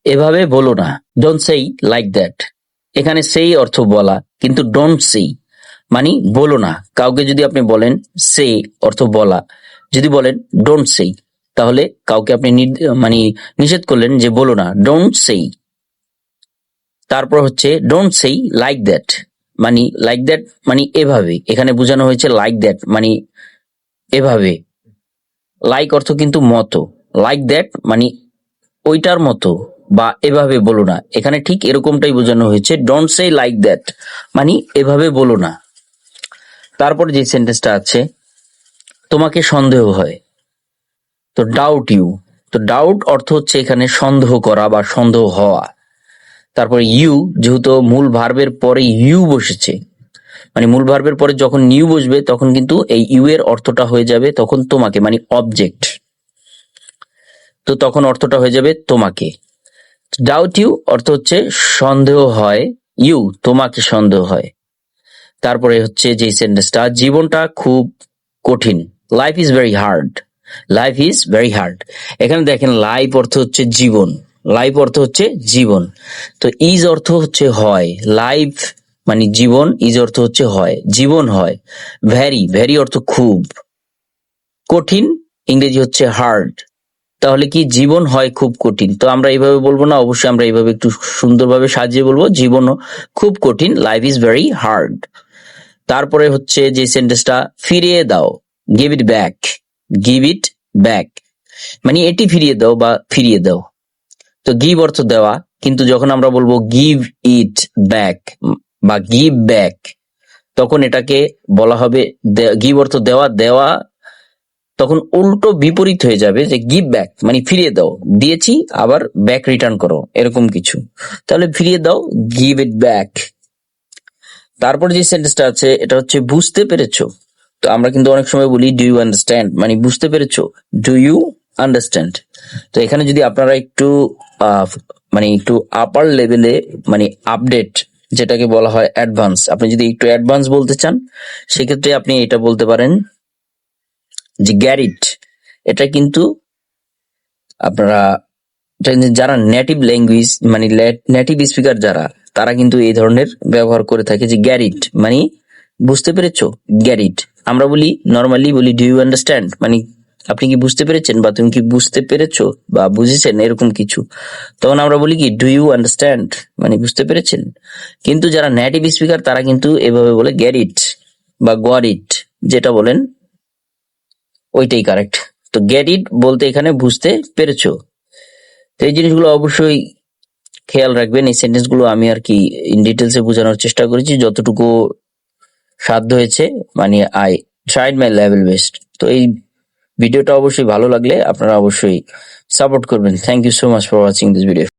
এভাবে বলো না, ডোন্ট সেই লাইক দ্যাট। এখানে সেই অর্থ বলা, কিন্তু ডোন্ট সেই মানে বলো না। কাউকে যদি আপনি বলেন সে অর্থ বলা, যদি বলেন ডোন্ট সেই, তাহলে কাউকে আপনি মানে নিষেধ করলেন যে বলো না, ডোন্ট সেই। তারপর হচ্ছে ডোন্ট সেই লাইক দ্যাট, মানে লাইক দ্যাট মানে এভাবে, এখানে বোঝানো হয়েছে লাইক দ্যাট মানে এভাবে। লাইক অর্থ কিন্তু মতো, লাইক দ্যাট মানে ওইটার মতো বা এভাবে বলো না, এখানে ঠিক এরকমটাই বোঝানো হয়েছে, ডোন্ট সে লাইক দ্যাট মানে এভাবে বলো না। তারপর যে সেন্টেন্সটা আছে, তোমাকে সন্দেহ হয়, তো ডাউট ইউ। তো ডাউট অর্থ হচ্ছে এখানে সন্দেহ করা বা সন্দেহ হওয়া। তারপর ইউ, যেহেতু মূল ভার্বের পরে ইউ বসেছে, মানে মূল ভার্বের পরে যখন নিউ বসবে তখন কিন্তু এই ইউ এর অর্থটা হয়ে যাবে তখন তোমাকে, মানে অবজেক্ট, তো তখন অর্থটা হয়ে যাবে তোমাকে। ডাউট ইউ অর্থ হচ্ছে সন্দেহ হয়, ইউ তোমাকে সন্দেহ হয়। তারপরে হচ্ছে যে সেন্টেন্সটা, জীবনটা খুব কঠিন, life is very hard. Life is very hard, এখানে দেখেন লাইফ অর্থ হচ্ছে জীবন, লাইফ অর্থ হচ্ছে জীবন, তো ইজ অর্থ হচ্ছে হয়, লাইফ মানে জীবন, ইজ অর্থ হচ্ছে হয়, জীবন হয়। ভেরি, ভেরি অর্থ খুব, কঠিন ইংরেজি হচ্ছে হার্ড, তাহলে কি জীবন হয় খুব কঠিন। তো আমরা এইভাবে বলবো না, অবশ্যই আমরা এইভাবে একটু সুন্দরভাবে সাজিয়ে বলবো, জীবন খুব কঠিন, লাইফ ইজ ভেরি হার্ড। তারপরে হচ্ছে যে সেন্টেন্সটা, ফিরিয়ে দাও, give it back. Give it back মানে এটি ফিরিয়ে দাও বা ফিরিয়ে দাও। তো গিভ অর্থ দেওয়া, কিন্তু যখন আমরা বলবো গিভ ইট ব্যাক বা গিভ ব্যাক, তখন এটাকে বলা হবে, গিভ অর্থ দেওয়া, দেওয়া তখন উল্টো বিপরীত হয়ে যাবে, যে গিভ ব্যাক মানে ফিরিয়ে দাও, দিয়েছি আবার ব্যাক রিটার্ন করো এরকম কিছু, তাহলে ফিরিয়ে দাও, গিভ ইট ব্যাক। তারপর যে সেন্টেন্সটা আছে এটা হচ্ছে বুঝতে পেরেছো। তো আমরা কিন্তু অনেক সময় বলি ডু ইউ আন্ডারস্ট্যান্ড, মানে বুঝতে পেরেছো, ডু ইউ আন্ডারস্ট্যান্ড। তো এখানে যদি আপনারা একটু মানে একটু আপার লেভেলে, মানে আপডেট যেটাকে বলা হয় অ্যাডভান্স, আপনি যদি একটু অ্যাডভান্স বলতে চান সেক্ষেত্রে আপনি এটা বলতে পারেন যে গ্যারিট। এটা কিন্তু আপনারা যারা নেটিভ ল্যাঙ্গুয়েজ মানে নেটিভ স্পিকার যারা, তারা কিন্তু এই ধরনের ব্যবহার করে থাকে, যে গ্যারিট মানে বুঝতে পেরেছো, গ্যারিট। আমরা বলি নর্মালি বলি ডু ইউ আন্ডারস্ট্যান্ড, মানে আপনি কি বুঝতে পেরেছেন বা তুমি কি বুঝতে পেরেছো বা বুঝেছেন এরকম কিছু, তখন আমরা বলি কি ডু ইউ আন্ডারস্ট্যান্ড মানে বুঝতে পেরেছেন। কিন্তু যারা নেটিভ স্পিকার তারা কিন্তু এভাবে বলে গ্যারিট বা গট ইট, যেটা বলেন ওইটাই কারেক্ট। তো গেট ইট বলতে এখানে বুঝতে পেরেছো। তো এই জিনিসগুলো অবশ্যই খেয়াল রাখবেন। এই সেন্টেন্স গুলো আমি আর কি ইন ডিটেলসে বোঝানোর চেষ্টা করেছি যতটুকু সাধ্য হয়েছে, মানে I tried my level best. তো এই ভিডিওটা অবশ্যই ভালো লাগলে আপনারা অবশ্যই সাপোর্ট করবেন। Thank you so much for watching this video.